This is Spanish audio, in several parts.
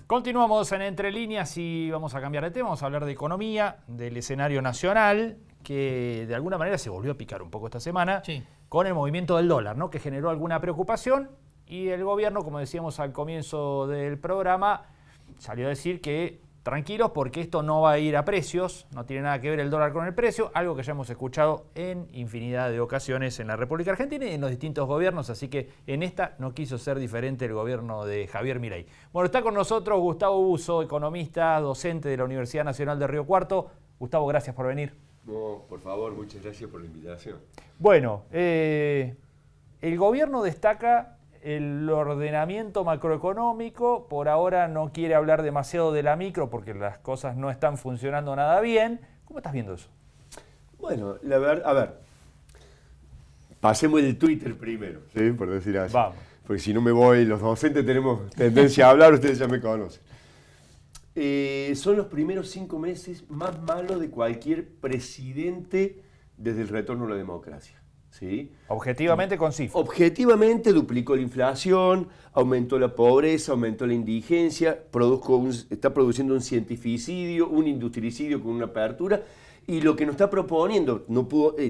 Continuamos en Entre Líneas y vamos a cambiar de tema, vamos a hablar de economía, del escenario nacional, que de alguna manera se volvió a picar un poco esta semana, sí, con el movimiento del dólar, ¿no? Que generó alguna preocupación y el gobierno, como decíamos al comienzo del programa, salió a decir que tranquilos porque esto no va a ir a precios, no tiene nada que ver el dólar con el precio, algo que ya hemos escuchado en infinidad de ocasiones en la República Argentina y en los distintos gobiernos, así que en esta no quiso ser diferente el gobierno de Javier Milei. Bueno, está con nosotros Gustavo Busso, economista, docente de la Universidad Nacional de Río Cuarto. Gustavo, gracias por venir. No, por favor, muchas gracias por la invitación. Bueno, el gobierno destaca el ordenamiento macroeconómico, por ahora no quiere hablar demasiado de la micro porque las cosas no están funcionando nada bien. ¿Cómo estás viendo eso? Bueno, la verdad, a ver, pasemos el Twitter primero, ¿sí? Por decir así. Vamos. Porque si no me voy, los docentes tenemos tendencia a hablar, ustedes ya me conocen. Son los primeros 5 meses más malos de cualquier presidente desde el retorno a la democracia. ¿Sí? Objetivamente con cifras. Objetivamente duplicó la inflación, aumentó la pobreza, aumentó la indigencia, está produciendo un cientificidio, un industricidio con una apertura, y lo que nos está proponiendo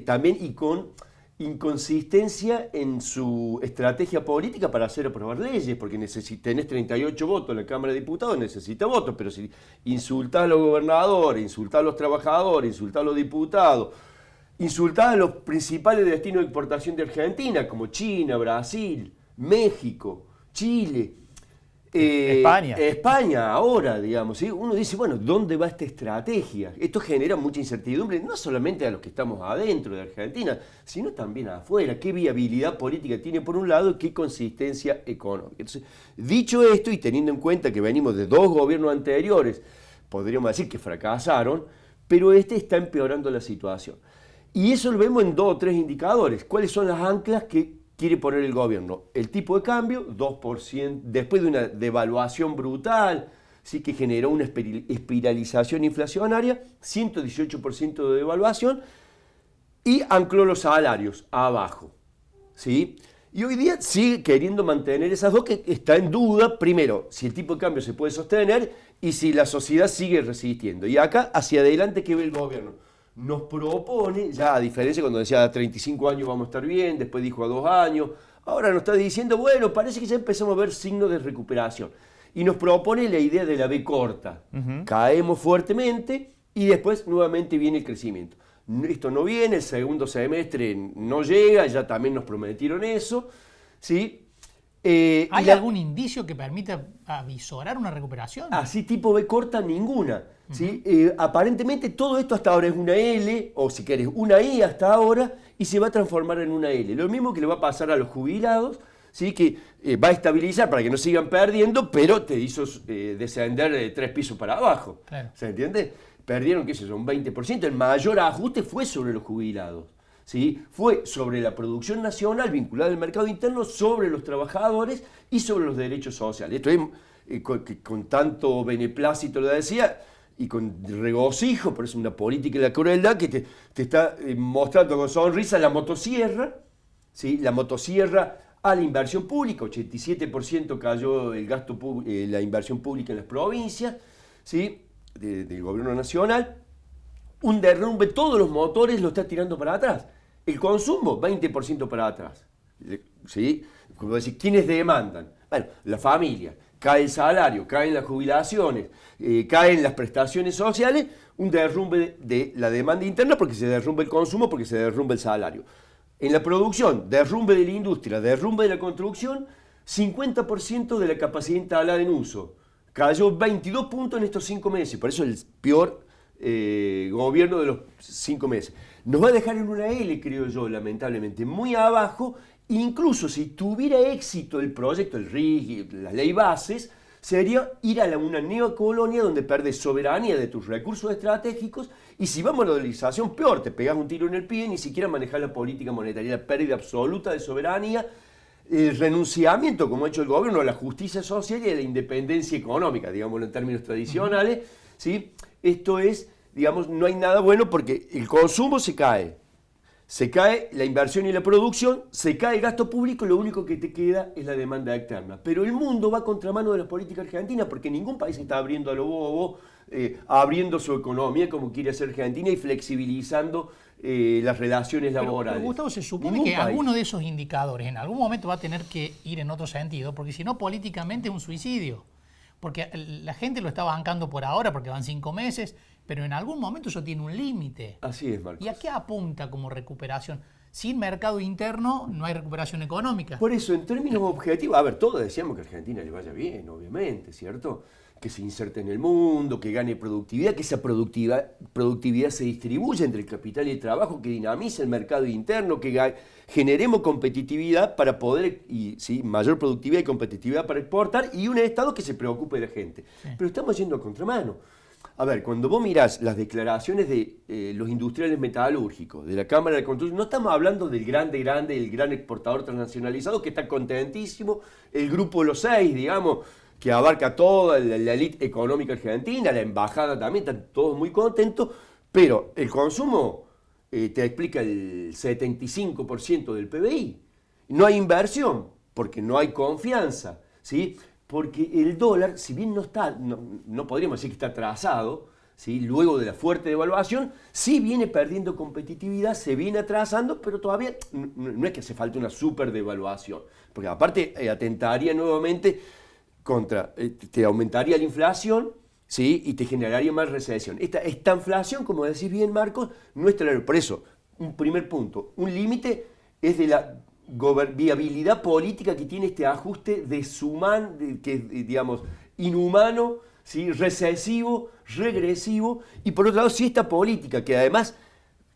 también y con inconsistencia en su estrategia política para hacer aprobar leyes, porque tenés 38 votos en la Cámara de Diputados, necesita votos, pero si insultás a los gobernadores, insultás a los trabajadores, insultás a los diputados, insultaba a los principales destinos de exportación de Argentina, como China, Brasil, México, Chile, España ahora, digamos. ¿Sí? Uno dice, bueno, ¿dónde va esta estrategia? Esto genera mucha incertidumbre, no solamente a los que estamos adentro de Argentina, sino también afuera. ¿Qué viabilidad política tiene por un lado y qué consistencia económica? Entonces, dicho esto y teniendo en cuenta que venimos de 2 gobiernos anteriores, podríamos decir que fracasaron, pero este está empeorando la situación. Y eso lo vemos en 2 o 3 indicadores. ¿Cuáles son las anclas que quiere poner el gobierno? El tipo de cambio, 2%, después de una devaluación brutal, ¿sí? Que generó una espiralización inflacionaria, 118% de devaluación, y ancló los salarios abajo. ¿Sí? Y hoy día sigue queriendo mantener esas dos, que está en duda, primero, si el tipo de cambio se puede sostener y si la sociedad sigue resistiendo. Y acá, hacia adelante, ¿qué ve el gobierno? Nos propone, ya a diferencia cuando decía a 35 años vamos a estar bien, después dijo a 2 años, ahora nos está diciendo, bueno, parece que ya empezamos a ver signos de recuperación. Y nos propone la idea de la V corta. Caemos fuertemente y después nuevamente viene el crecimiento. Esto no viene, el segundo semestre no llega, ya también nos prometieron eso, ¿sí? ¿Hay algún indicio que permita avisorar una recuperación? Así tipo B corta, ninguna. ¿Sí? Aparentemente todo esto hasta ahora es una L, o si querés, una I hasta ahora, y se va a transformar en una L. Lo mismo que le va a pasar a los jubilados, ¿sí? Que va a estabilizar para que no sigan perdiendo, pero te hizo descender 3 pisos para abajo. Claro. ¿Se entiende? Perdieron, qué sé yo, un 20%. El mayor ajuste fue sobre los jubilados. ¿Sí? Fue sobre la producción nacional vinculada al mercado interno, sobre los trabajadores y sobre los derechos sociales. Esto es con tanto beneplácito lo decía y con regocijo, pero es una política de la crueldad que te está mostrando con sonrisa la motosierra, ¿sí? La motosierra a la inversión pública, 87% cayó el gasto la inversión pública en las provincias, ¿sí? Del gobierno nacional. Un derrumbe, todos los motores lo está tirando para atrás. El consumo, 20% para atrás. ¿Sí? Como decir, ¿quiénes demandan? Bueno, la familia. Cae el salario, caen las jubilaciones, caen las prestaciones sociales, un derrumbe de la demanda interna porque se derrumba el consumo, porque se derrumba el salario. En la producción, derrumbe de la industria, derrumbe de la construcción, 50% de la capacidad instalada en uso. Cayó 22 puntos en estos 5 meses, por eso el peor gobierno de los 5 meses. Nos va a dejar en una L, creo yo, lamentablemente, muy abajo. Incluso si tuviera éxito el proyecto, el RIG, la ley bases, sería ir a una neocolonia donde perdes soberanía de tus recursos estratégicos y si vamos a la dolarización, peor, te pegas un tiro en el pie, ni siquiera manejar la política monetaria, la pérdida absoluta de soberanía, el renunciamiento, como ha hecho el gobierno, a la justicia social y a la independencia económica, digámoslo en términos tradicionales, ¿sí? Esto es, digamos, no hay nada bueno porque el consumo se cae, se cae la inversión y la producción, se cae el gasto público, lo único que te queda es la demanda externa. Pero el mundo va a contramano de las políticas argentinas porque ningún país está abriendo a lo bobo, abriendo su economía como quiere hacer Argentina y flexibilizando las relaciones laborales. Pero Gustavo, se supone que alguno de esos indicadores en algún momento va a tener que ir en otro sentido, porque si no, políticamente es un suicidio. Porque la gente lo está bancando por ahora porque van 5 meses, pero en algún momento eso tiene un límite. Así es, Marcos. ¿Y a qué apunta como recuperación? Sin mercado interno no hay recuperación económica. Por eso, en términos objetivos, a ver, todos decíamos que a Argentina le vaya bien, obviamente, ¿cierto? Que se inserte en el mundo, que gane productividad, que esa productividad se distribuya entre el capital y el trabajo, que dinamice el mercado interno, que generemos competitividad para poder, mayor productividad y competitividad para exportar, y un Estado que se preocupe de la gente. Sí. Pero estamos yendo a contramano. A ver, cuando vos mirás las declaraciones de los industriales metalúrgicos, de la Cámara de Construcción, no estamos hablando del el gran exportador transnacionalizado que está contentísimo, el grupo de los 6, digamos, que abarca toda la élite económica argentina, la embajada también, están todos muy contentos, pero el consumo te explica el 75% del PBI. No hay inversión, porque no hay confianza, ¿sí? Porque el dólar, si bien no podríamos decir que está atrasado, ¿sí? Luego de la fuerte devaluación, sí viene perdiendo competitividad, se viene atrasando, pero todavía no es que hace falta una super devaluación, porque aparte atentaría nuevamente te aumentaría la inflación, ¿sí? Y te generaría más recesión. Esta inflación, como decís bien, Marcos, no es claro. Por eso, un primer punto, un límite es de la viabilidad política que tiene este ajuste que es, digamos, inhumano, ¿sí? Recesivo, regresivo, y por otro lado, sí esta política, que además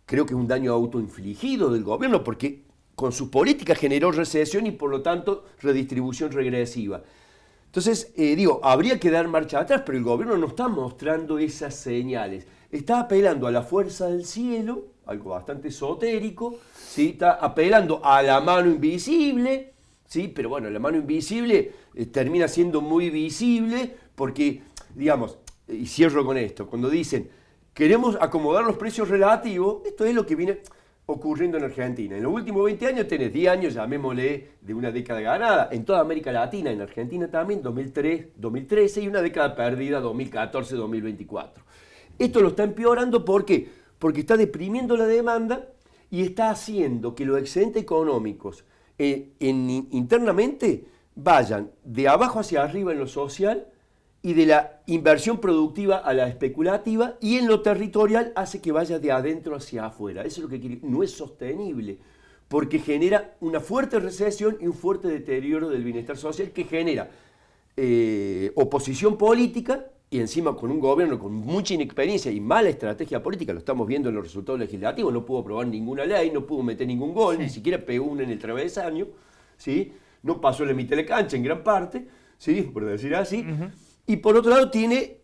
creo que es un daño autoinfligido del gobierno, porque con sus políticas generó recesión y por lo tanto redistribución regresiva. Entonces, habría que dar marcha atrás, pero el gobierno no está mostrando esas señales. Está apelando a la fuerza del cielo, algo bastante esotérico, ¿sí? Está apelando a la mano invisible, ¿sí? Pero bueno, la mano invisible termina siendo muy visible porque, digamos, y cierro con esto, cuando dicen queremos acomodar los precios relativos, esto es lo que viene ocurriendo en Argentina. En los últimos 20 años tenés 10 años, llamémosle, de una década ganada, en toda América Latina, en Argentina también, 2013, y una década perdida, 2014-2024. Esto lo está empeorando, ¿por qué? Porque está deprimiendo la demanda y está haciendo que los excedentes económicos internamente vayan de abajo hacia arriba en lo social y de la inversión productiva a la especulativa, y en lo territorial hace que vaya de adentro hacia afuera. Eso es lo que quiere. No es sostenible, porque genera una fuerte recesión y un fuerte deterioro del bienestar social que genera oposición política, y encima con un gobierno con mucha inexperiencia y mala estrategia política. Lo estamos viendo en los resultados legislativos. No pudo aprobar ninguna ley, no pudo meter ningún gol, sí. Ni siquiera pegó una en el travesaño, ¿sí? No pasó la mitad de la cancha en gran parte, ¿sí? Por decir así. Uh-huh. Y por otro lado tiene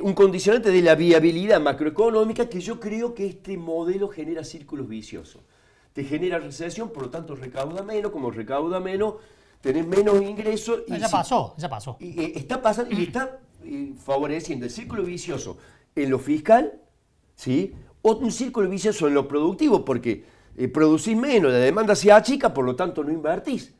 un condicionante de la viabilidad macroeconómica, que yo creo que este modelo genera círculos viciosos. Te genera recesión, por lo tanto recauda menos, como recauda menos, tenés menos ingresos. Ya pasó. Y está pasando y está favoreciendo el círculo vicioso en lo fiscal, ¿sí? O un círculo vicioso en lo productivo, porque producís menos, la demanda se achica, por lo tanto no invertís.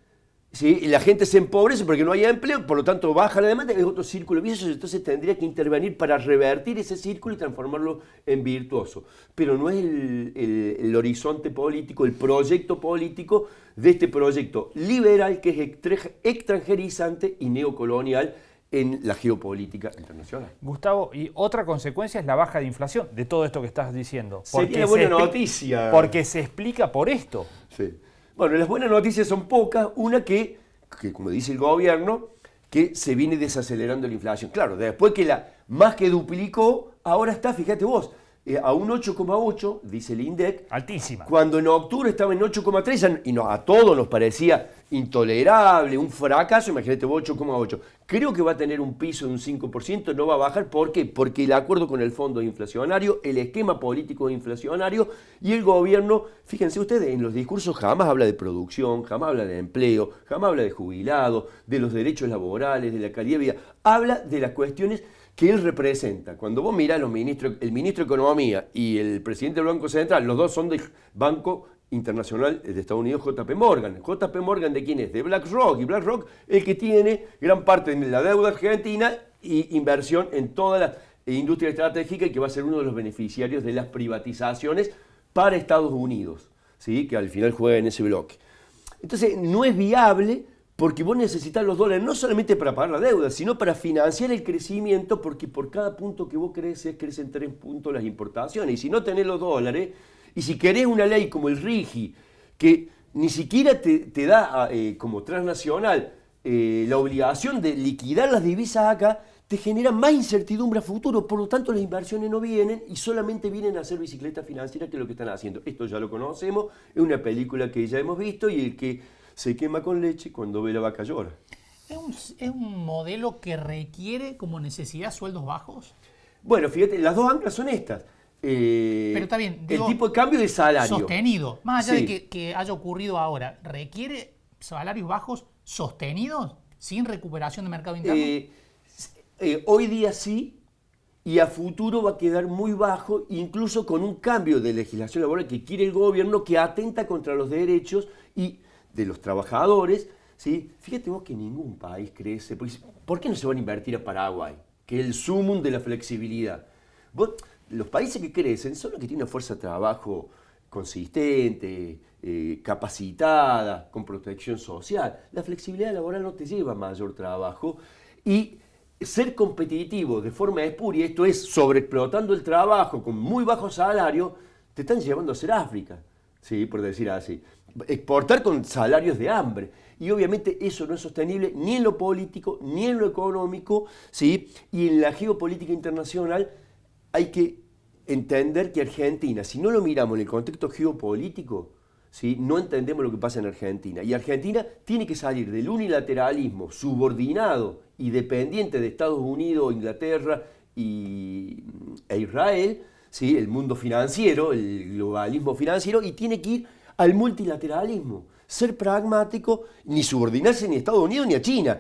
¿Sí? Y la gente se empobrece porque no hay empleo, por lo tanto baja la demanda, es otro círculo vicioso, entonces tendría que intervenir para revertir ese círculo y transformarlo en virtuoso. Pero no es el horizonte político, el proyecto político de este proyecto liberal que es extranjerizante y neocolonial en la geopolítica internacional. Gustavo, y otra consecuencia es la baja de inflación de todo esto que estás diciendo. Sería buena noticia. Porque se explica por esto. Sí. Bueno, las buenas noticias son pocas. Una que, como dice el gobierno, que se viene desacelerando la inflación. Claro, después que más que duplicó, ahora está, fíjate vos, a un 8,8, dice el INDEC. Altísima. Cuando en octubre estaba en 8,3 y a todos nos parecía intolerable, un fracaso, imagínate vos 8,8. Creo que va a tener un piso de un 5%, no va a bajar. ¿Por qué? Porque el acuerdo con el fondo inflacionario, el esquema político inflacionario y el gobierno, fíjense ustedes, en los discursos jamás habla de producción, jamás habla de empleo, jamás habla de jubilados, de los derechos laborales, de la calidad de vida. Habla de las cuestiones que él representa. Cuando vos mirás el ministro de Economía y el presidente del Banco Central, los dos son del Banco Internacional de Estados Unidos, JP Morgan. JP Morgan, ¿de quién es? De BlackRock. Y BlackRock es el que tiene gran parte de la deuda argentina y inversión en toda la industria estratégica y que va a ser uno de los beneficiarios de las privatizaciones para Estados Unidos, ¿sí? Que al final juega en ese bloque. Entonces, no es viable porque vos necesitas los dólares no solamente para pagar la deuda, sino para financiar el crecimiento, porque por cada punto que vos creces, crecen 3 puntos las importaciones. Y si no tenés los dólares, y si querés una ley como el RIGI, que ni siquiera te da como transnacional la obligación de liquidar las divisas acá, te genera más incertidumbre a futuro. Por lo tanto, las inversiones no vienen y solamente vienen a hacer bicicleta financiera, que es lo que están haciendo. Esto ya lo conocemos, es una película que ya hemos visto y el que se quema con leche cuando ve la vaca llora. ¿Es un modelo que requiere como necesidad sueldos bajos? Bueno, fíjate, las dos anclas son estas. Pero está bien, digo, el tipo de cambio de salario. Sostenido. Más allá Sí. de que haya ocurrido ahora, ¿requiere salarios bajos sostenidos sin recuperación de mercado interno? Hoy día sí, y a futuro va a quedar muy bajo, incluso con un cambio de legislación laboral que quiere el gobierno, que atenta contra los derechos y de los trabajadores, ¿sí? Fíjate vos que ningún país crece. ¿Por qué no se van a invertir a Paraguay? Que es el sumum de la flexibilidad. Los países que crecen son los que tienen una fuerza de trabajo consistente, capacitada, con protección social. La flexibilidad laboral no te lleva a mayor trabajo y ser competitivo de forma espuria, esto es, sobreexplotando el trabajo con muy bajo salario, te están llevando a ser África, ¿sí? Por decir así. Exportar con salarios de hambre. Y obviamente eso no es sostenible ni en lo político, ni en lo económico, ¿sí? Y en la geopolítica internacional hay que entender que Argentina, si no lo miramos en el contexto geopolítico, ¿sí? No entendemos lo que pasa en Argentina. Y Argentina tiene que salir del unilateralismo subordinado y dependiente de Estados Unidos, Inglaterra e Israel, ¿sí? El mundo financiero, el globalismo financiero, y tiene que ir al multilateralismo, ser pragmático, ni subordinarse ni a Estados Unidos ni a China,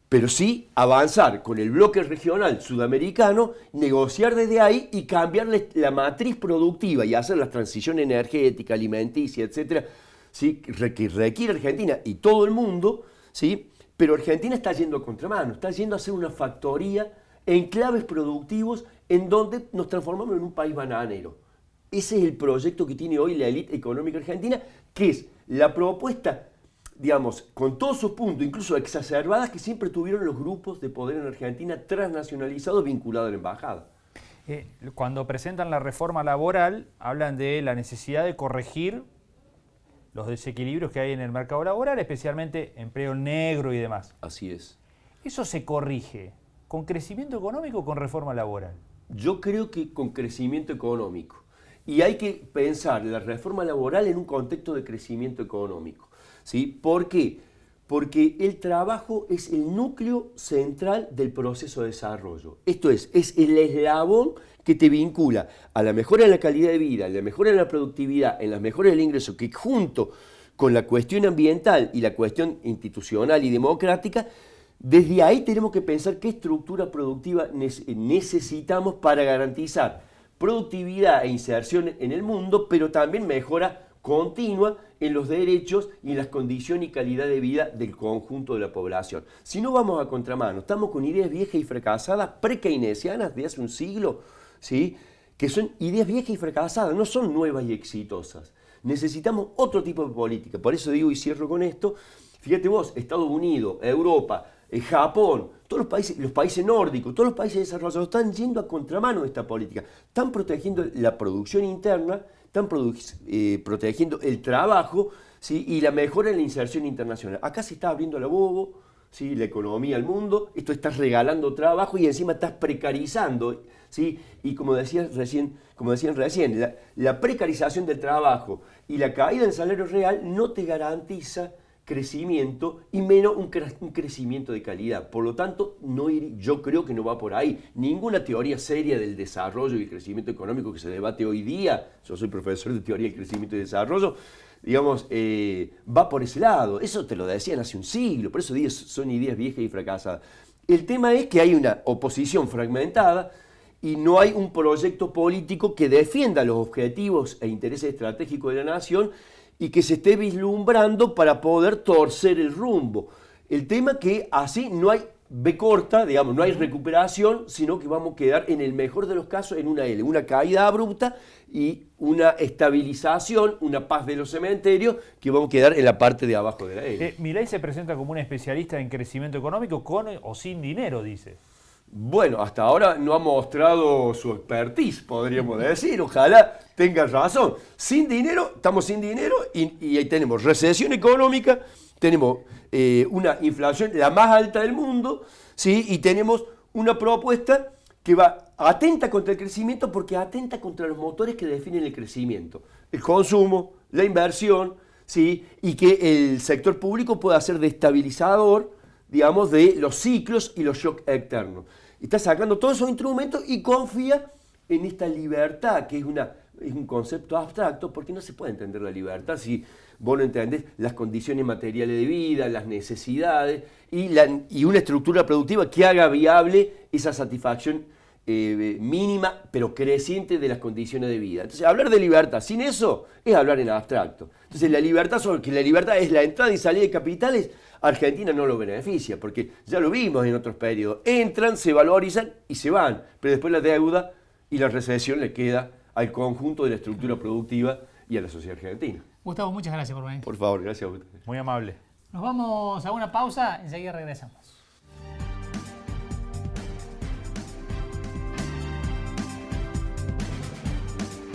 pero sí avanzar con el bloque regional sudamericano, negociar desde ahí y cambiarle la matriz productiva y hacer la transición energética, alimenticia, etcétera, ¿sí? Que requiere Argentina y todo el mundo, ¿sí? Pero Argentina está yendo a contramano, está yendo a hacer una factoría en claves productivos en donde nos transformamos en un país bananero. Ese es el proyecto que tiene hoy la élite económica argentina, que es la propuesta, digamos, con todos sus puntos, incluso exacerbadas, que siempre tuvieron los grupos de poder en Argentina transnacionalizados vinculados a la embajada. Cuando presentan la reforma laboral, hablan de la necesidad de corregir los desequilibrios que hay en el mercado laboral, especialmente empleo negro y demás. Así es. ¿Eso se corrige con crecimiento económico o con reforma laboral? Yo creo que con crecimiento económico. Y hay que pensar la reforma laboral en un contexto de crecimiento económico, ¿sí? ¿Por qué? Porque el trabajo es el núcleo central del proceso de desarrollo. Esto es el eslabón que te vincula a la mejora de la calidad de vida, a la mejora de la productividad, en las mejoras del ingreso, que junto con la cuestión ambiental y la cuestión institucional y democrática, desde ahí tenemos que pensar qué estructura productiva necesitamos para garantizar productividad e inserción en el mundo, pero también mejora continua en los derechos y en las condiciones y calidad de vida del conjunto de la población. Si no vamos a contramano, estamos con ideas viejas y fracasadas, pre-keynesianas de hace un siglo, ¿sí? Que son ideas viejas y fracasadas, no son nuevas y exitosas. Necesitamos otro tipo de política. Por eso digo, y cierro con esto, fíjate vos, Estados Unidos, Europa, Japón, todos los países nórdicos, todos los países desarrollados están yendo a contramano de esta política. Están protegiendo la producción interna, están protegiendo el trabajo, ¿sí? Y la mejora en la inserción internacional. Acá se está abriendo la bobo, ¿sí? La economía al mundo, esto está regalando trabajo y encima estás precarizando, ¿sí? Y como decían recién, la precarización del trabajo y la caída del salario real no te garantiza crecimiento y menos un crecimiento de calidad. Por lo tanto, yo creo que no va por ahí. Ninguna teoría seria del desarrollo y el crecimiento económico que se debate hoy día, yo soy profesor de teoría del crecimiento y desarrollo, digamos, va por ese lado. Eso te lo decían hace un siglo, por eso son ideas viejas y fracasadas. El tema es que hay una oposición fragmentada y no hay un proyecto político que defienda los objetivos e intereses estratégicos de la nación y que se esté vislumbrando para poder torcer el rumbo. El tema que así no hay B corta, digamos, no hay recuperación, sino que vamos a quedar en el mejor de los casos en una L, una caída abrupta y una estabilización, una paz de los cementerios, que vamos a quedar en la parte de abajo de la L. Milei se presenta como un especialista en crecimiento económico con o sin dinero, dice. Bueno, hasta ahora no ha mostrado su expertise, podríamos decir. Ojalá tenga razón. Sin dinero, estamos sin dinero y ahí tenemos recesión económica, tenemos una inflación la más alta del mundo, ¿sí? Y tenemos una propuesta que va atenta contra el crecimiento porque atenta contra los motores que definen el crecimiento. El consumo, la inversión, ¿sí? Y que el sector público pueda ser destabilizador, digamos, de los ciclos y los shocks externos. Está sacando todos esos instrumentos y confía en esta libertad, que es un concepto abstracto, porque no se puede entender la libertad si vos no entendés las condiciones materiales de vida, las necesidades y una estructura productiva que haga viable esa satisfacción mínima pero creciente de las condiciones de vida. Entonces, hablar de libertad sin eso es hablar en abstracto. Entonces, la libertad es la entrada y salida de capitales, Argentina no lo beneficia, porque ya lo vimos en otros periodos. Entran, se valorizan y se van, pero después la deuda y la recesión le queda al conjunto de la estructura productiva y a la sociedad argentina. Gustavo, muchas gracias por venir. Por favor, gracias a usted. Muy amable. Nos vamos a una pausa, enseguida regresamos.